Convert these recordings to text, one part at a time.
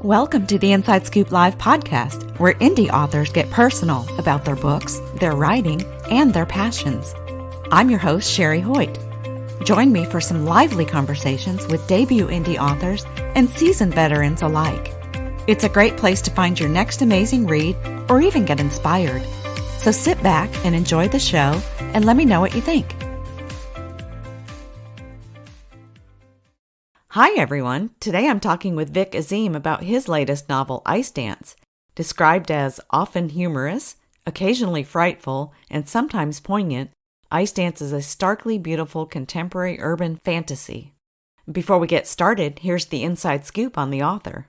Welcome to the Inside Scoop Live podcast, where indie authors get personal about their books, their writing, and their passions. I'm your host, Sherry Hoyt. Join me for some lively conversations with debut indie authors and seasoned veterans alike. It's a great place to find your next amazing read or even get inspired. So sit back and enjoy the show and let me know what you think. Hi everyone, today I'm talking with Vik Azeem about his latest novel, Ice Dance. Described as often humorous, occasionally frightful, and sometimes poignant, Ice Dance is a starkly beautiful contemporary urban fantasy. Before we get started, here's the inside scoop on the author.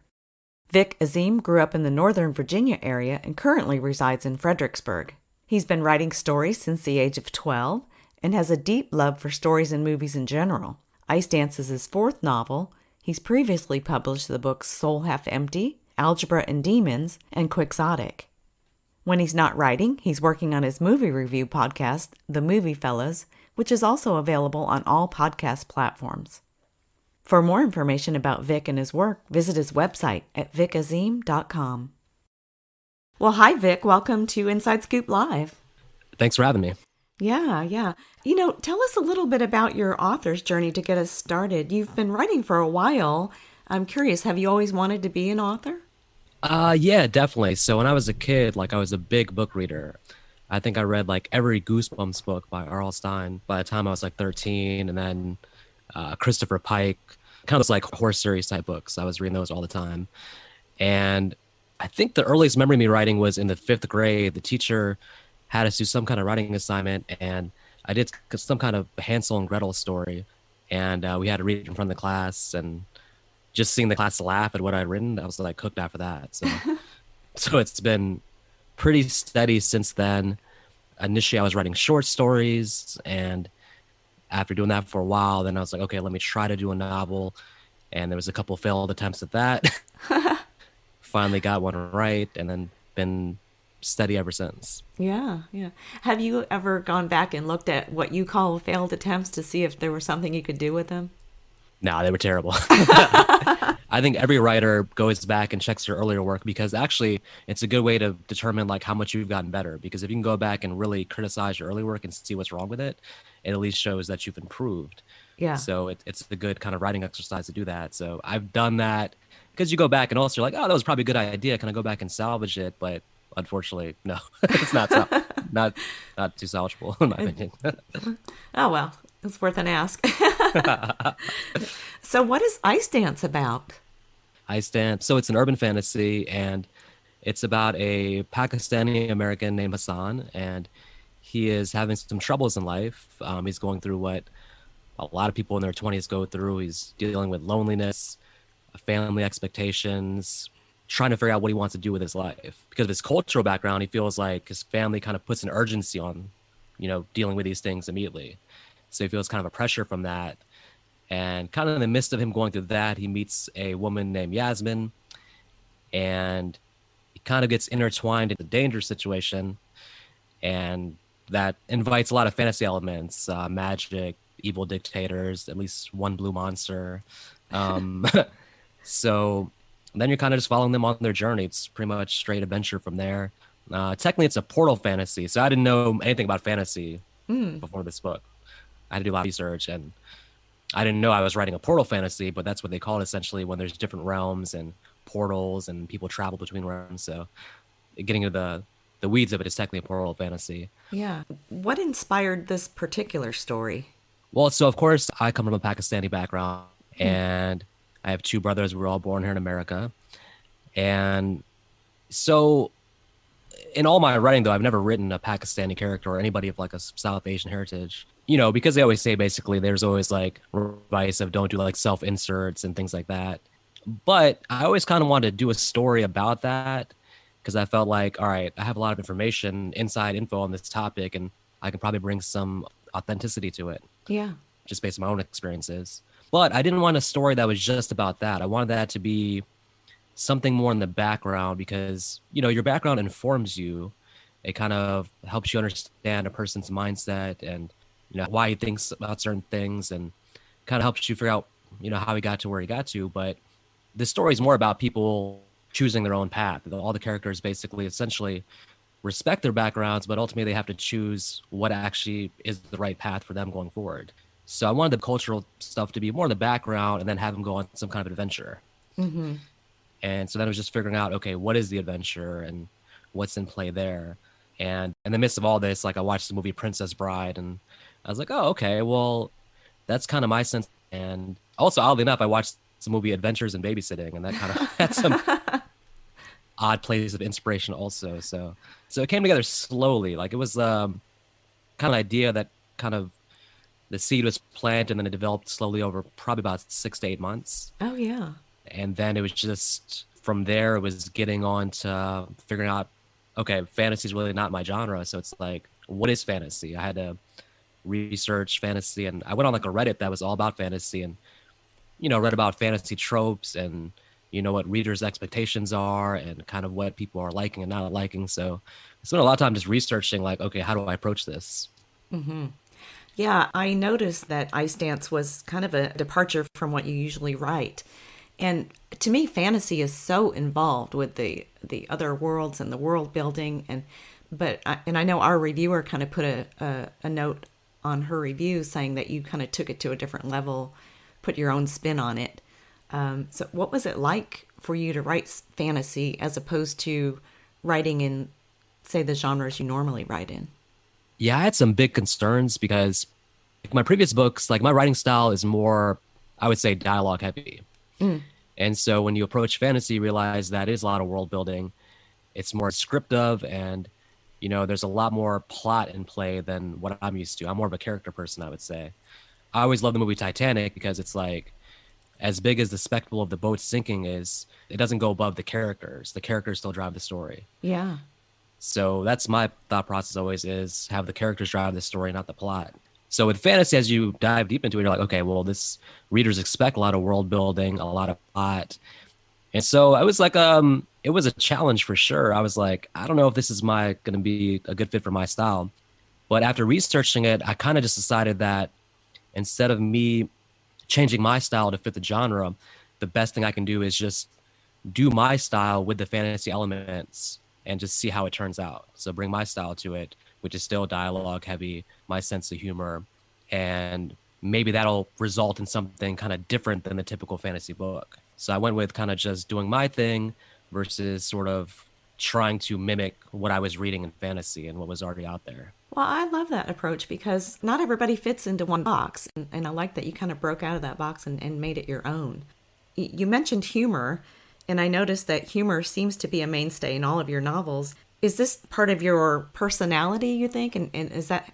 Vik Azeem grew up in the Northern Virginia area and currently resides in Fredericksburg. He's been writing stories since the age of 12 and has a deep love for stories and movies in general. Ice Dance is his fourth novel. He's previously published the books Soul Half Empty, Algebra and Demons, and Quixotic. When he's not writing, he's working on his movie review podcast, The Movie Fellas, which is also available on all podcast platforms. For more information about Vik and his work, visit his website at vikazeem.com. Well, hi Vik, welcome to Inside Scoop Live. Thanks for having me. Yeah. Tell us a little bit about your author's journey to get us started. You've been writing for a while. I'm curious, have you always wanted to be an author? Yeah, definitely. So when I was a kid, I was a big book reader. I think I read every Goosebumps book by R.L. Stine by the time I was 13, and then Christopher Pike, kind of those horror series type books. I was reading those all the time. And I think the earliest memory of me writing was in the 5th grade. The teacher had us do some kind of writing assignment, and I did some kind of Hansel and Gretel story, and we had to read it in front of the class, and just seeing the class laugh at what I'd written, I was hooked after that. So it's been pretty steady since then. Initially, I was writing short stories, and after doing that for a while, then I was like, okay, let me try to do a novel, and there was a couple failed attempts at that. Finally got one right, and then been steady ever since. Yeah. Have you ever gone back and looked at what you call failed attempts to see if there was something you could do with them? No, they were terrible. I think every writer goes back and checks their earlier work, because actually it's a good way to determine how much you've gotten better. Because if you can go back and really criticize your early work and see what's wrong with it, it at least shows that you've improved. Yeah. So it's a good kind of writing exercise to do that. So I've done that, because you go back and also you're like, oh, that was probably a good idea. Can I go back and salvage it? But unfortunately, no, it's not too salvageable in my opinion. Oh, well, it's worth an ask. So what is Ice Dance about? Ice Dance. So it's an urban fantasy, and it's about a Pakistani American named Hassan, and he is having some troubles in life. He's going through what a lot of people in their 20s go through. He's dealing with loneliness, family expectations, trying to figure out what he wants to do with his life. Because of his cultural background, he feels like his family kind of puts an urgency on, dealing with these things immediately. So he feels kind of a pressure from that. And kind of in the midst of him going through that, he meets a woman named Yasmin, and he kind of gets intertwined in a dangerous situation. And that invites a lot of fantasy elements, magic, evil dictators, at least one blue monster. So then you're kind of just following them on their journey. It's pretty much straight adventure from there. Technically, it's a portal fantasy, so I didn't know anything about fantasy before this book. I had to do a lot of research, and I didn't know I was writing a portal fantasy, but that's what they call it essentially, when there's different realms and portals and people travel between realms. So getting into the weeds of it is technically a portal fantasy. Yeah. What inspired this particular story? Well, so of course, I come from a Pakistani background, and I have 2 brothers. We were all born here in America. And so in all my writing, though, I've never written a Pakistani character or anybody of a South Asian heritage, because they always say basically there's always advice of don't do self-inserts and things like that. But I always kind of wanted to do a story about that, because I felt all right, I have a lot of information, inside info on this topic, and I can probably bring some authenticity to it. Yeah. Just based on my own experiences. But I didn't want a story that was just about that. I wanted that to be something more in the background, because, your background informs you. It kind of helps you understand a person's mindset and, why he thinks about certain things, and kind of helps you figure out, how he got to where he got to. But the story is more about people choosing their own path. All the characters basically essentially respect their backgrounds, but ultimately they have to choose what actually is the right path for them going forward. So I wanted the cultural stuff to be more in the background and then have them go on some kind of adventure. Mm-hmm. And so then I was just figuring out, okay, what is the adventure and what's in play there? And in the midst of all this, like I watched the movie Princess Bride and I was like, oh, okay, well, that's kind of my sense. And also, oddly enough, I watched the movie Adventures in Babysitting, and that kind of had some odd places of inspiration also. So it came together slowly. Like it was kind of an idea that kind of the seed was planted and then it developed slowly over probably about 6 to 8 months. Oh, yeah. And then it was just from there, it was getting on to figuring out, okay, fantasy is really not my genre. So it's like, what is fantasy? I had to research fantasy and I went on like a Reddit that was all about fantasy and, read about fantasy tropes and, what readers' expectations are and kind of what people are liking and not liking. So I spent a lot of time just researching like, okay, how do I approach this? Mm-hmm. Yeah, I noticed that Ice Dance was kind of a departure from what you usually write. And to me, fantasy is so involved with the other worlds and the world building. And I know our reviewer kind of put a note on her review saying that you kind of took it to a different level, put your own spin on it. So what was it like for you to write fantasy as opposed to writing in, say, the genres you normally write in? Yeah, I had some big concerns because my previous books, like my writing style is more, I would say, dialogue heavy. Mm. And so when you approach fantasy, you realize that it is a lot of world building. It's more descriptive and, there's a lot more plot in play than what I'm used to. I'm more of a character person, I would say. I always love the movie Titanic because it's like, as big as the spectacle of the boat sinking is, it doesn't go above the characters. The characters still drive the story. Yeah. So that's my thought process always is have the characters drive the story, not the plot. So with fantasy, as you dive deep into it, you're like, okay, well, this readers expect a lot of world building, a lot of plot. And so I was like, it was a challenge for sure. I was like, I don't know if this is going to be a good fit for my style. But after researching it, I kind of just decided that instead of me changing my style to fit the genre, the best thing I can do is just do my style with the fantasy elements and just see how it turns out. So bring my style to it, which is still dialogue heavy, my sense of humor, and maybe that'll result in something kind of different than the typical fantasy book. So I went with kind of just doing my thing versus sort of trying to mimic what I was reading in fantasy and what was already out there. Well, I love that approach because not everybody fits into one box. And I like that you kind of broke out of that box and made it your own. You mentioned humor, and I noticed that humor seems to be a mainstay in all of your novels. Is this part of your personality, you think? And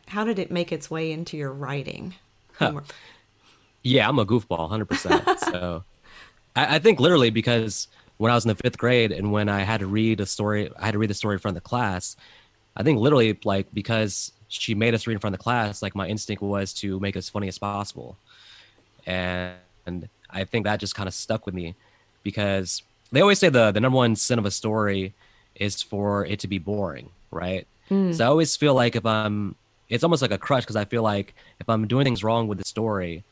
how did it make its way into your writing? Humor. Yeah, I'm a goofball, 100%. So I think literally because when I was in the 5th grade and when I had to read a story, I had to read the story in front of the class. I think literally like because she made us read in front of the class, like my instinct was to make it as funny as possible. And I think that just kind of stuck with me because they always say the number one sin of a story is for it to be boring, right? So I always feel like it's almost like a crutch because I feel like if I'm doing things wrong with the story,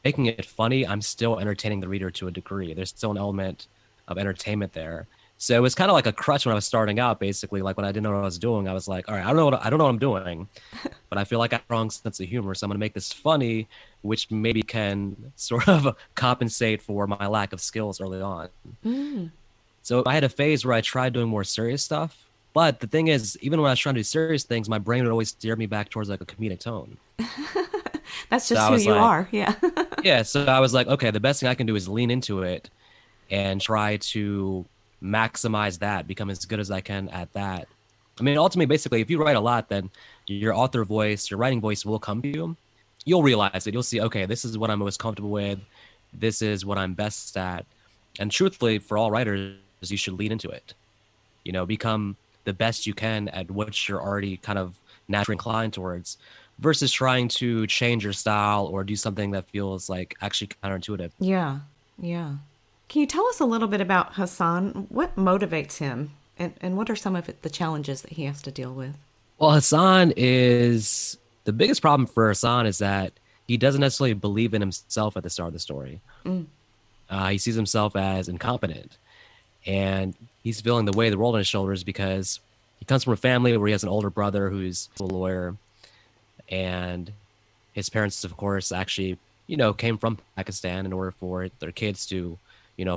making it funny, I'm still entertaining the reader to a degree. There's still an element of entertainment there. So it was kind of like a crutch when I was starting out, basically. Like when I didn't know what I was doing, I was like, all right, I don't know what I'm doing, but I feel like I have a strong sense of humor. So I'm going to make this funny, which maybe can sort of compensate for my lack of skills early on. So I had a phase where I tried doing more serious stuff. But the thing is, even when I was trying to do serious things, my brain would always steer me back towards like a comedic tone. That's just who you are. Yeah. Yeah. So I was like, okay, the best thing I can do is lean into it and try to maximize that, become as good as I can at that. I mean, ultimately, basically, if you write a lot, then your author voice, your writing voice will come to you. You'll realize it. You'll see, okay, this is what I'm most comfortable with. This is what I'm best at. And truthfully, for all writers, you should lean into it. Become the best you can at what you're already kind of naturally inclined towards versus trying to change your style or do something that feels like actually counterintuitive. Yeah. Yeah. Can you tell us a little bit about Hassan? What motivates him? And what are some of the challenges that he has to deal with? Well, the biggest problem for Hassan is that he doesn't necessarily believe in himself at the start of the story. He sees himself as incompetent, and he's feeling the weight of the world on his shoulders because he comes from a family where he has an older brother who's a lawyer, and his parents, of course, actually, came from Pakistan in order for their kids to,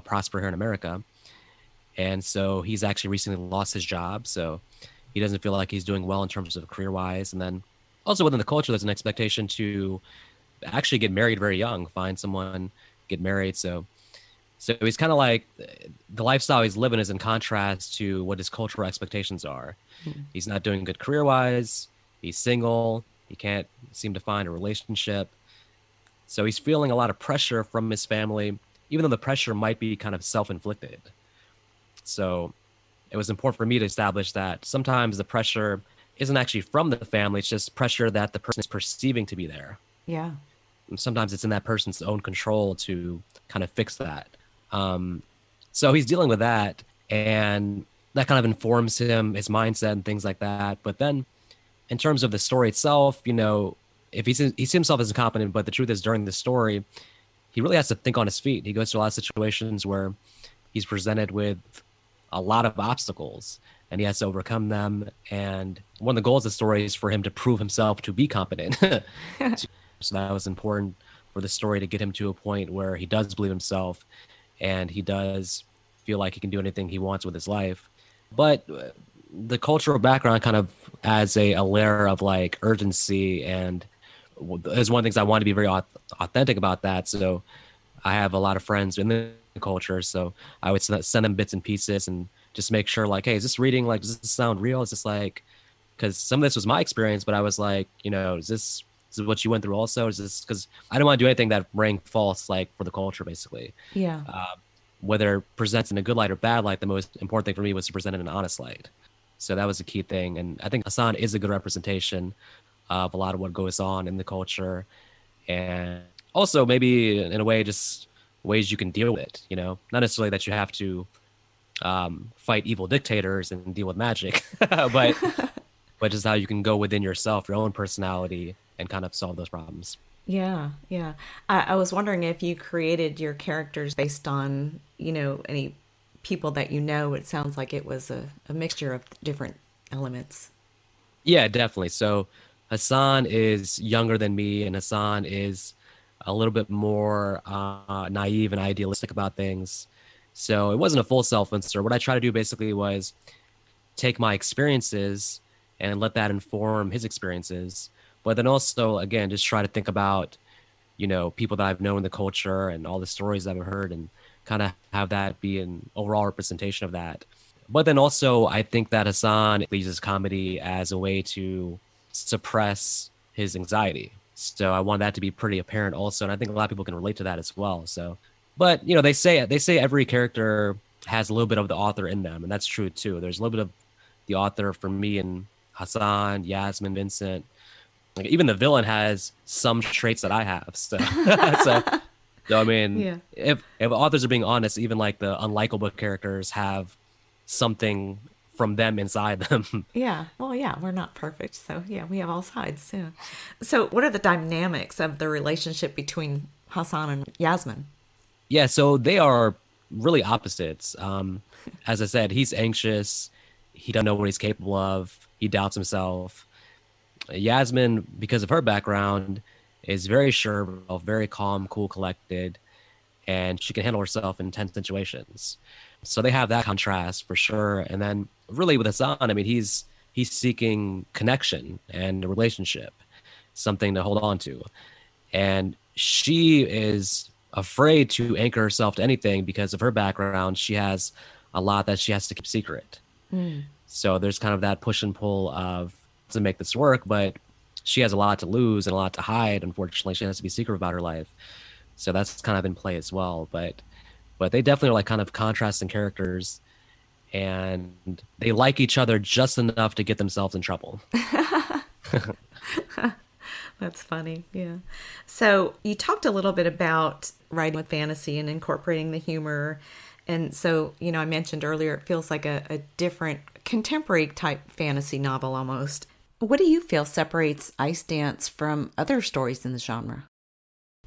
prosper here in America. And so he's actually recently lost his job. So he doesn't feel like he's doing well in terms of career wise. And then also within the culture, there's an expectation to actually get married very young, find someone, get married. So he's kind of like the lifestyle he's living is in contrast to what his cultural expectations are. He's not doing good career wise. He's single. He can't seem to find a relationship. So he's feeling a lot of pressure from his family, even though the pressure might be kind of self-inflicted. So it was important for me to establish that sometimes the pressure isn't actually from the family. It's just pressure that the person is perceiving to be there. Yeah. And sometimes it's in that person's own control to kind of fix that. So he's dealing with that, and that kind of informs him, his mindset and things like that. But then in terms of the story itself, if he sees himself as incompetent, but the truth is during the story, he really has to think on his feet. He goes through a lot of situations where he's presented with a lot of obstacles and he has to overcome them. And one of the goals of the story is for him to prove himself to be competent. So that was important for the story to get him to a point where he does believe himself and he does feel like he can do anything he wants with his life. But the cultural background kind of adds a layer of like urgency, and is one of the things I want to be very authentic about that. So I have a lot of friends in the culture, so I would send them bits and pieces and just make sure like, hey, is this reading, like, does this sound real? Is this like, because some of this was my experience, but I was like, is this what you went through also? Is this, because I don't want to do anything that rang false, like for the culture, basically. Yeah. Whether it presents in a good light or bad light, the most important thing for me was to present it in an honest light. So that was a key thing. And I think Hassan is a good representation of a lot of what goes on in the culture. And also maybe in a way, just ways you can deal with it, not necessarily that you have to fight evil dictators and deal with magic, but just how you can go within yourself, your own personality, and kind of solve those problems. Yeah, yeah. I was wondering if you created your characters based on, any people that you know. It sounds like it was a mixture of different elements. Yeah, definitely. So Hassan is younger than me, and Hassan is a little bit more naive and idealistic about things. So it wasn't a full self-insert. What I tried to do basically was take my experiences and let that inform his experiences. But then also, again, just try to think about, people that I've known in the culture and all the stories that I've heard and kind of have that be an overall representation of that. But then also, I think that Hassan uses comedy as a way to suppress his anxiety. So I want that to be pretty apparent also. And I think a lot of people can relate to that as well. So, but, they say every character has a little bit of the author in them. And that's true, too. There's a little bit of the author for me and Hassan, Yasmin, Vincent. Like even the villain has some traits that I have. So, so I mean, Yeah. if authors are being honest, even like the unlikable characters have something from them inside them. Yeah. Well, yeah, we're not perfect. So, yeah, we have all sides. Yeah. So, what are the dynamics of the relationship between Hassan and Yasmin? Yeah, so they are really opposites. As I said, he's anxious. He doesn't know what he's capable of. He doubts himself. Yasmin, because of her background, is very sure of herself, very calm, cool, collected, and she can handle herself in tense situations. So they have that contrast for sure. And then really with Hassan, I mean, he's seeking connection and a relationship, something to hold on to. And she is afraid to anchor herself to anything because of her background. She has a lot that she has to keep secret. So there's kind of that push and pull of to make this work, but she has a lot to lose and a lot to hide. Unfortunately, she has to be secret about her life. So that's kind of in play as well. But they definitely are like kind of contrasting characters, and they like each other just enough to get themselves in trouble. That's funny. Yeah. So you talked a little bit about writing with fantasy and incorporating the humor. And so, I mentioned earlier, it feels like a different contemporary type fantasy novel almost. What do you feel separates Ice Dance from other stories in the genre?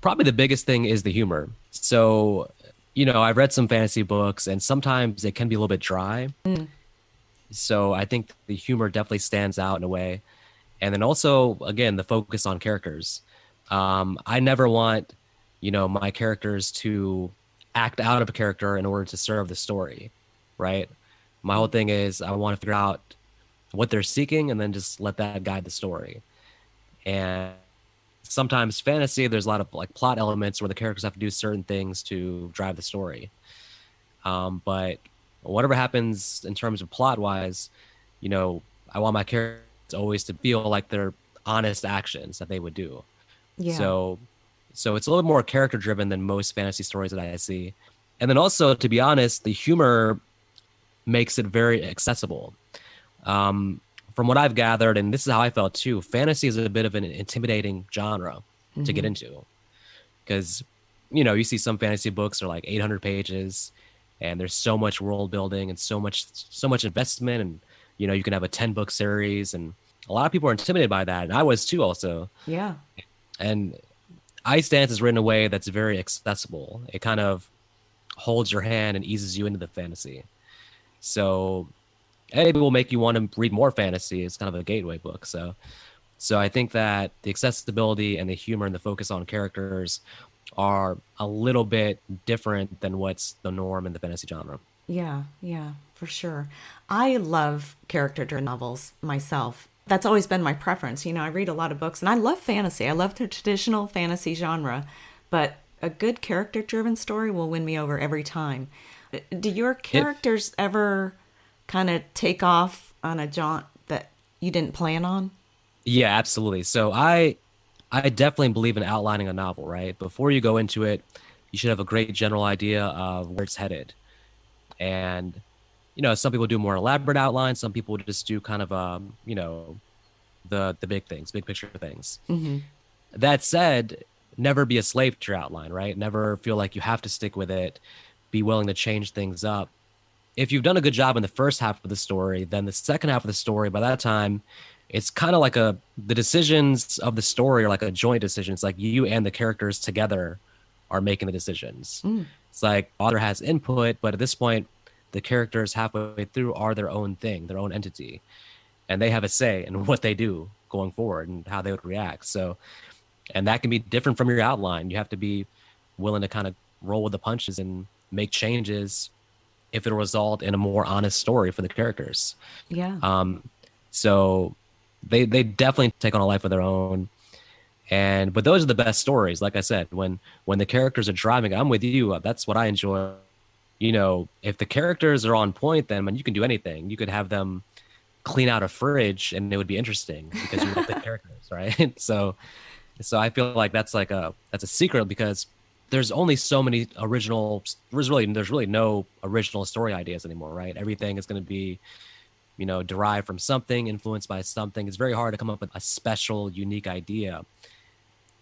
Probably the biggest thing is the humor. So, I've read some fantasy books and sometimes it can be a little bit dry. Mm. So I think the humor definitely stands out in a way. And then also, again, the focus on characters. I never want, my characters to act out of a character in order to serve the story, right? My whole thing is I want to figure out what they're seeking and then just let that guide the story. And sometimes fantasy, there's a lot of like plot elements where the characters have to do certain things to drive the story. But whatever happens in terms of plot wise, I want my characters always to feel like they're honest actions that they would do. Yeah. So it's a little bit more character driven than most fantasy stories that I see. And then also, to be honest, the humor makes it very accessible. From what I've gathered, and this is how I felt too, fantasy is a bit of an intimidating genre to get into. Because, you see some fantasy books are like 800 pages and there's so much world building and so much investment. And, you can have a 10-book series. And a lot of people are intimidated by that. And I was too also. Yeah. And Ice Dance is written in a way that's very accessible. It kind of holds your hand and eases you into the fantasy. So maybe will make you want to read more fantasy. It's kind of a gateway book. So I think that the accessibility and the humor and the focus on characters are a little bit different than what's the norm in the fantasy genre. Yeah, for sure. I love character-driven novels myself. That's always been my preference. I read a lot of books and I love fantasy. I love the traditional fantasy genre, but a good character-driven story will win me over every time. Do your characters ever kind of take off on a jaunt that you didn't plan on? Yeah, absolutely. So I definitely believe in outlining a novel, right? Before you go into it, you should have a great general idea of where it's headed. And, some people do more elaborate outlines. Some people just do kind of, the big things, big picture things. Mm-hmm. That said, never be a slave to your outline, right? Never feel like you have to stick with it. Be willing to change things up. If you've done a good job in the first half of the story, then the second half of the story, by that time, it's kind of like the decisions of the story are like a joint decision. It's like you and the characters together are making the decisions. It's like author has input, but at this point, the characters halfway through are their own thing, their own entity. And they have a say in what they do going forward and how they would react. So, and that can be different from your outline. You have to be willing to kind of roll with the punches and make changes if it'll result in a more honest story for the characters. Yeah. So they definitely take on a life of their own. But those are the best stories. Like I said, when the characters are driving, I'm with you. That's what I enjoy. If the characters are on point, then you can do anything. You could have them clean out a fridge and it would be interesting because you like the characters, right? So I feel like that's a secret because there's only so many there's really no original story ideas anymore, right? Everything is going to be, derived from something, influenced by something. It's very hard to come up with a special, unique idea.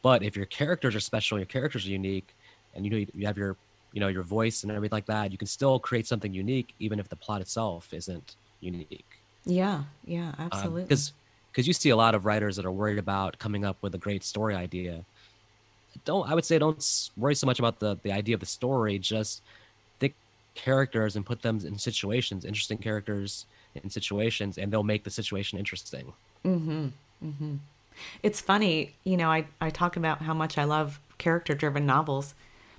But if your characters are special, your characters are unique, and you have your your voice and everything like that, you can still create something unique, even if the plot itself isn't unique. Yeah, absolutely. Because you see a lot of writers that are worried about coming up with a great story idea. I would say don't worry so much about the idea of the story, just think characters and put them in situations, interesting characters in situations, and they'll make the situation interesting. It's funny, I talk about how much I love character-driven novels.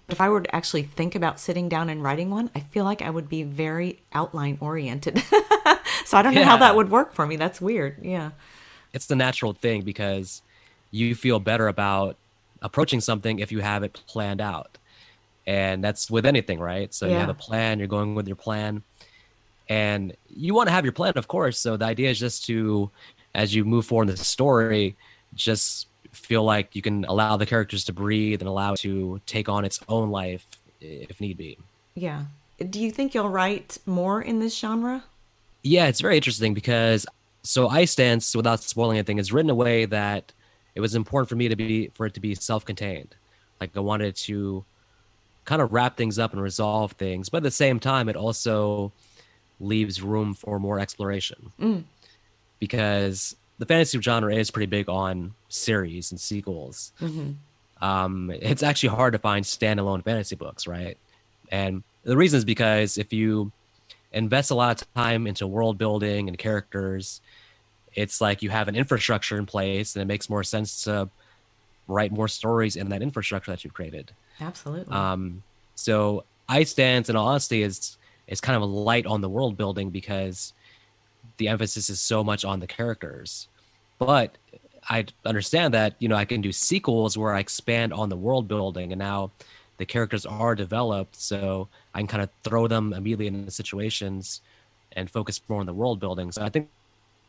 But if I were to actually think about sitting down and writing one, I feel like I would be very outline-oriented. So I don't know how that would work for me. That's weird. Yeah. It's the natural thing because you feel better about approaching something if you have it planned out. And that's with anything, right? So you have a plan, you're going with your plan. And you want to have your plan, of course. So the idea is just to, as you move forward in the story, just feel like you can allow the characters to breathe and allow it to take on its own life if need be. Yeah. Do you think you'll write more in this genre? Yeah, it's very interesting because Ice Dance, without spoiling anything, is written in a way that it was important for it to be self-contained. Like I wanted to kind of wrap things up and resolve things, but at the same time, it also leaves room for more exploration because the fantasy genre is pretty big on series and sequels. It's actually hard to find standalone fantasy books, right? And the reason is because if you invest a lot of time into world building and characters, it's like you have an infrastructure in place and it makes more sense to write more stories in that infrastructure that you've created. Absolutely. Um, so Ice Dance, in all honesty, is kind of light on the world building because the emphasis is so much on the characters. But I understand that, I can do sequels where I expand on the world building and now the characters are developed. So I can kind of throw them immediately into situations and focus more on the world building. So I think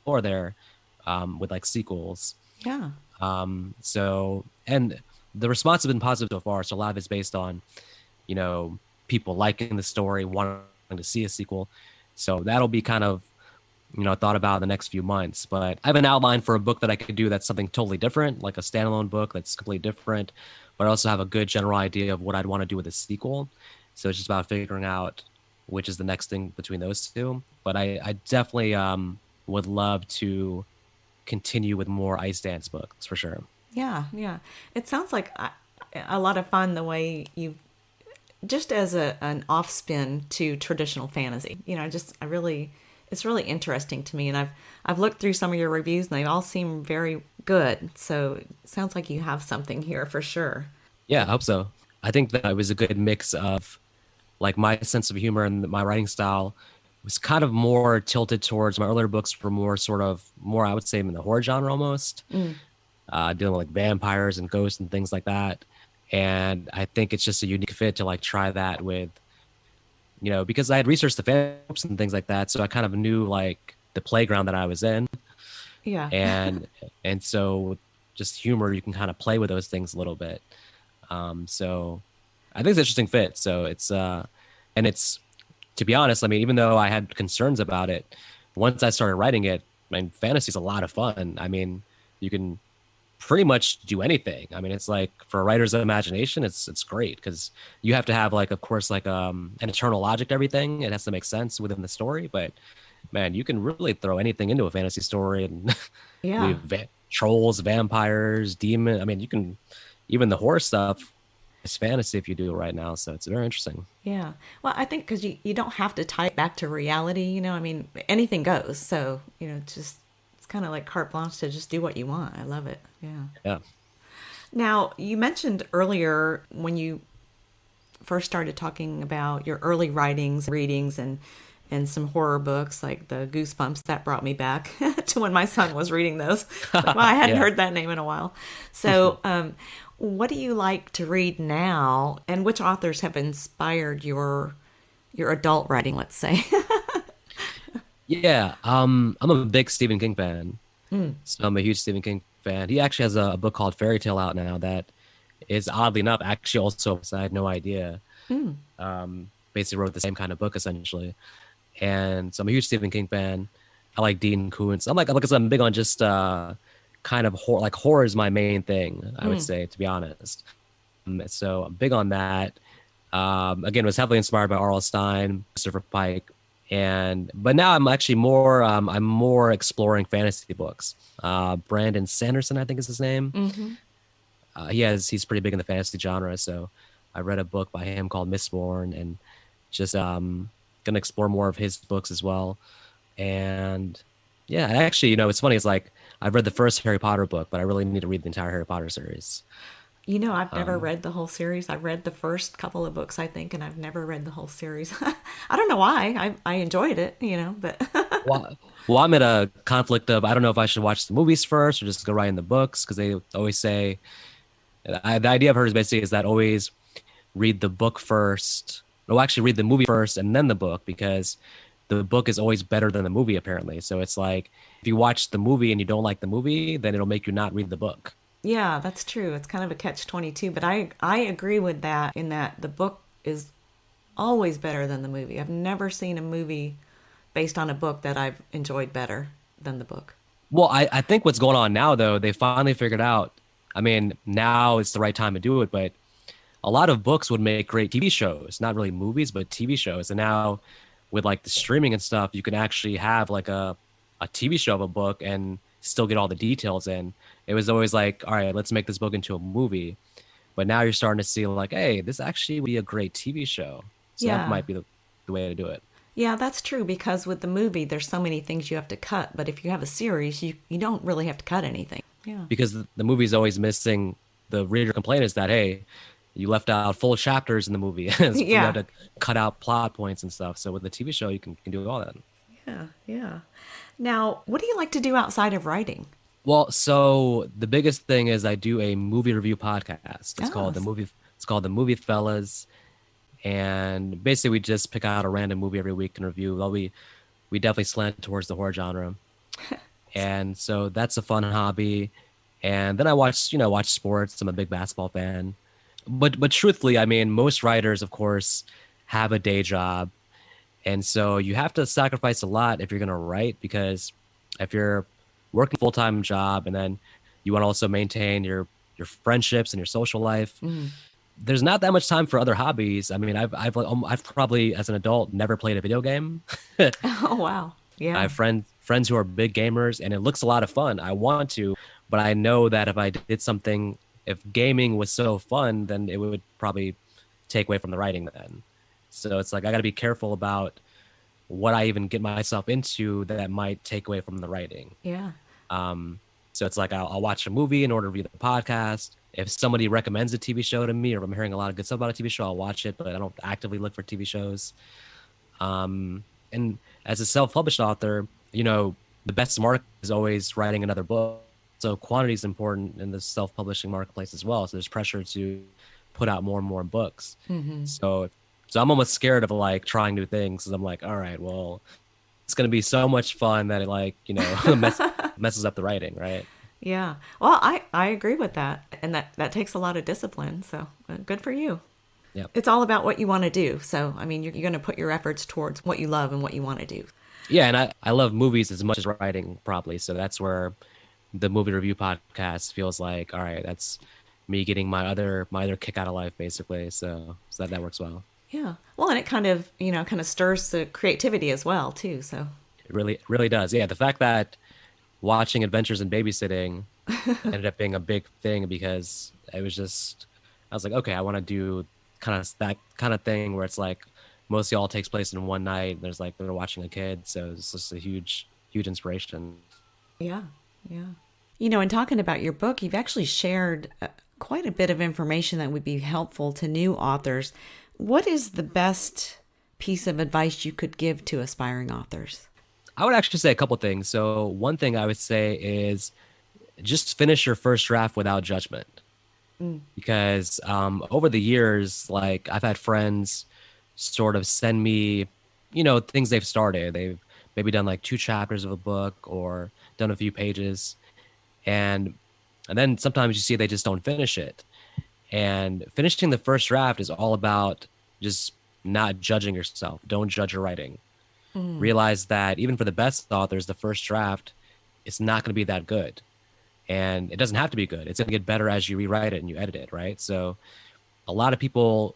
more there with like sequels. Yeah. And the response has been positive so far. So a lot of it's based on, you know, people liking the story, wanting to see a sequel. So that'll be kind of, thought about in the next few months. But I have an outline for a book that I could do that's something totally different, like a standalone book that's completely different. But I also have a good general idea of what I'd want to do with a sequel. So it's just about figuring out which is the next thing between those two. But I definitely would love to continue with more Ice Dance books for sure. Yeah. Yeah. It sounds like a lot of fun the way you just as an off spin to traditional fantasy. I really it's really interesting to me, and I've looked through some of your reviews and they all seem very good. So it sounds like you have something here for sure. Yeah, I hope so. I think that it was a good mix of like my sense of humor and my writing style was kind of more tilted towards my earlier books were more sort of more, I would say, in the horror genre almost, dealing with like vampires and ghosts and things like that. And I think it's just a unique fit to like try that with, because I had researched the fan and things like that. So I kind of knew like the playground that I was in. Yeah. And, and so just humor, you can kind of play with those things a little bit. So I think it's an interesting fit. So and it's, to be honest, I mean, even though I had concerns about it, once I started writing it, I mean, fantasy is a lot of fun. I mean, you can pretty much do anything. I mean, it's like for a writer's imagination, it's great because you have to have like, of course, like an eternal logic to everything. It has to make sense within the story, but man, you can really throw anything into a fantasy story and Yeah. trolls, vampires, demon. I mean, you can even the horror stuff is fantasy if you do it right now. So it's very interesting. Yeah. Well, I think because you don't have to tie it back to reality, I mean, anything goes. So, it's kind of like carte blanche to just do what you want. I love it. Yeah. Yeah. Now, you mentioned earlier when you first started talking about your early writings, readings, and some horror books like the Goosebumps. That brought me back to when my son was reading those. Like, well, I hadn't Yeah. heard that name in a while. So, what do you like to read now, and which authors have inspired your adult writing? Let's say. Yeah. I'm a big Stephen King fan. So I'm a huge Stephen King fan. He actually has a book called Fairy Tale out now that is oddly enough actually also I had no idea. Basically wrote the same kind of book essentially. And so I'm a huge Stephen King fan. I like Dean Koontz. Like I said, I'm big on just kind of horror. Like horror is my main thing, I would say, to be honest. So I'm big on that. Again, was heavily inspired by R.L. Stine, Christopher Pike, but now I'm actually more I'm more exploring fantasy books. Brandon Sanderson, I think is his name. He's pretty big in the fantasy genre, so I read a book by him called Mistborn, and just gonna explore more of his books as well. And yeah, actually, it's funny. It's like I've read the first Harry Potter book, but I really need to read the entire Harry Potter series. I've never read the whole series. I've read the first couple of books, I think, and I've never read the whole series. I don't know why. I enjoyed it, but Well, I'm at a conflict of I don't know if I should watch the movies first or just go right in the books because they always say the idea I've heard is basically is that always read the book first. No, actually read the movie first and then the book because the book is always better than the movie apparently. So it's like if you watch the movie and you don't like the movie, then it'll make you not read the book. yeah, that's true. It's kind of a catch-22, but I agree with that in that the book is always better than the movie. I've never seen a movie based on a book that I've enjoyed better than the book. Well, I think what's going on now though, they finally figured out. I mean, now it's the right time to do it, but a lot of books would make great TV shows, not really movies, but TV shows. And now with like the streaming and stuff, you can actually have like a TV show of a book and still get all the details in. It was always like, all right, let's make this book into a movie. But now you're starting to see like, hey, this actually would be a great TV show. So that Yeah. might be the way to do it. Yeah, that's true because with the movie, there's so many things you have to cut. But if you have a series, you don't really have to cut anything. Yeah. Because the movie's always missing. The reader complaint is that, hey, you left out full chapters in the movie. You have Yeah. to cut out plot points and stuff. So with the TV show, you can do all that. Yeah. Yeah. Now, what do you like to do outside of writing? Well, so the biggest thing is I do a movie review podcast. Oh, It's called the Movie Fellas, and basically we just pick out a random movie every week and review. Well, we definitely slant towards the horror genre, and so that's a fun hobby. And then I watch sports. I'm a big basketball fan, but truthfully, I mean, most writers, of course, have a day job, and so you have to sacrifice a lot if you're going to write, because if you're working full-time job and then you want to also maintain your friendships and your social life, there's not that much time for other hobbies. I mean, I've probably as an adult never played a video game. oh wow. I Yeah. have friends who are big gamers, and it looks a lot of fun. I want to, but I know that if I did something, if gaming was so fun, then it would probably take away from the writing then. So it's like I got to be careful about what I even get myself into that might take away from the writing. Yeah. So it's like I'll watch a movie in order to read the podcast. If somebody recommends a TV show to me, or if I'm hearing a lot of good stuff about a TV show, I'll watch it, but I don't actively look for TV shows. And as a self-published author, the best market is always writing another book. So quantity is important in the self-publishing marketplace as well. So there's pressure to put out more and more books. So I'm almost scared of like trying new things, because I'm like, all right, well, it's going to be so much fun that it messes up the writing, right? Yeah. Well, I agree with that. And that takes a lot of discipline. So good for you. Yeah. It's all about what you want to do. So, I mean, you're going to put your efforts towards what you love and what you want to do. Yeah, and I love movies as much as writing, probably. So that's where the movie review podcast feels like, all right, that's me getting my other kick out of life, basically. So that works well. Yeah. Well, and it kind of stirs the creativity as well, too. So, It really does. Yeah, the fact that watching Adventures in Babysitting ended up being a big thing, because I was like, okay, I want to do kind of that kind of thing where it's like mostly all takes place in one night. There's like they're watching a kid, so it's just a huge inspiration. yeah. Yeah. In talking about your book, you've actually shared quite a bit of information that would be helpful to new authors. What is the best piece of advice you could give to aspiring authors? I would actually say a couple things. So one thing I would say is just finish your first draft without judgment, because over the years, like I've had friends sort of send me, things they've started. They've maybe done like 2 chapters of a book or done a few pages, and then sometimes you see they just don't finish it. And finishing the first draft is all about just not judging yourself. Don't judge your writing. Realize that even for the best authors, the first draft, it's not going to be that good. And it doesn't have to be good. It's going to get better as you rewrite it and you edit it, right? So a lot of people,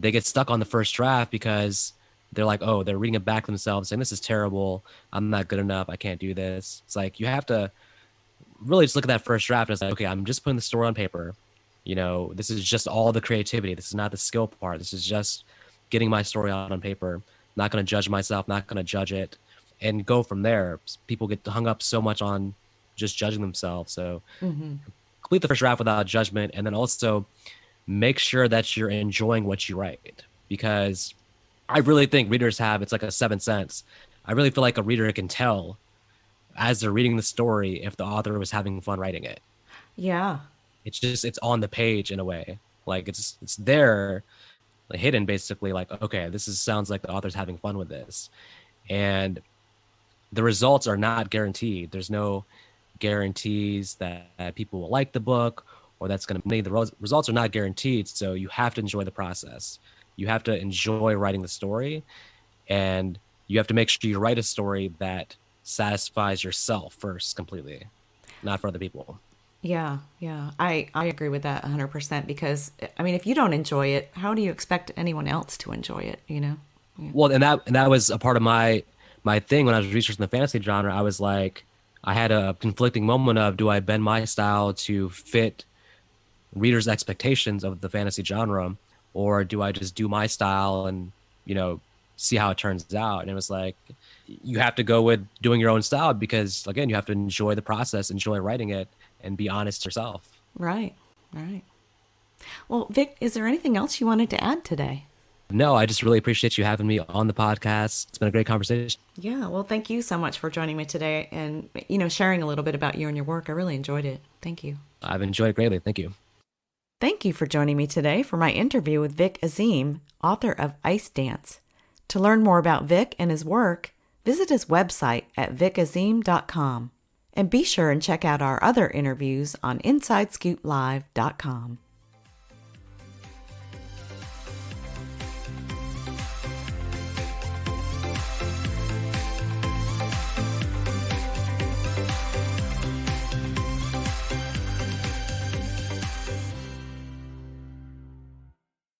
they get stuck on the first draft because they're like, oh, they're reading it back themselves saying, this is terrible. I'm not good enough. I can't do this. It's like you have to really just look at that first draft as like, okay, I'm just putting the story on paper. This is just all the creativity. This is not the skill part. This is just getting my story out on paper. Not going to judge myself, not going to judge it, and go from there. People get hung up so much on just judging themselves. So complete the first draft without judgment, and then also make sure that you're enjoying what you write, because I really think readers it's like a 7th sense. I really feel like a reader can tell as they're reading the story if the author was having fun writing it. Yeah. It's on the page in a way. Like it's there, like hidden, basically, like, okay, sounds like the author's having fun with this. And the results are not guaranteed. There's no guarantees that people will like the book or that's going to make the results are not guaranteed. So you have to enjoy the process. You have to enjoy writing the story, and you have to make sure you write a story that satisfies yourself first completely, not for other people. Yeah, yeah. I agree with that 100% because, I mean, if you don't enjoy it, how do you expect anyone else to enjoy it, Yeah. Well, and that was a part of my thing when I was researching the fantasy genre. I was like, I had a conflicting moment of, do I bend my style to fit readers' expectations of the fantasy genre, or do I just do my style and see how it turns out. And it was like, you have to go with doing your own style because, again, you have to enjoy the process, enjoy writing it, and be honest yourself. Right, right. Well, Vic, is there anything else you wanted to add today? No, I just really appreciate you having me on the podcast. It's been a great conversation. Yeah, well, thank you so much for joining me today and, sharing a little bit about you and your work. I really enjoyed it. Thank you. I've enjoyed it greatly. Thank you. Thank you for joining me today for my interview with Vik Azeem, author of Ice Dance. To learn more about Vik and his work, visit his website at vikazeem.com. And be sure and check out our other interviews on InsideScoopLive.com.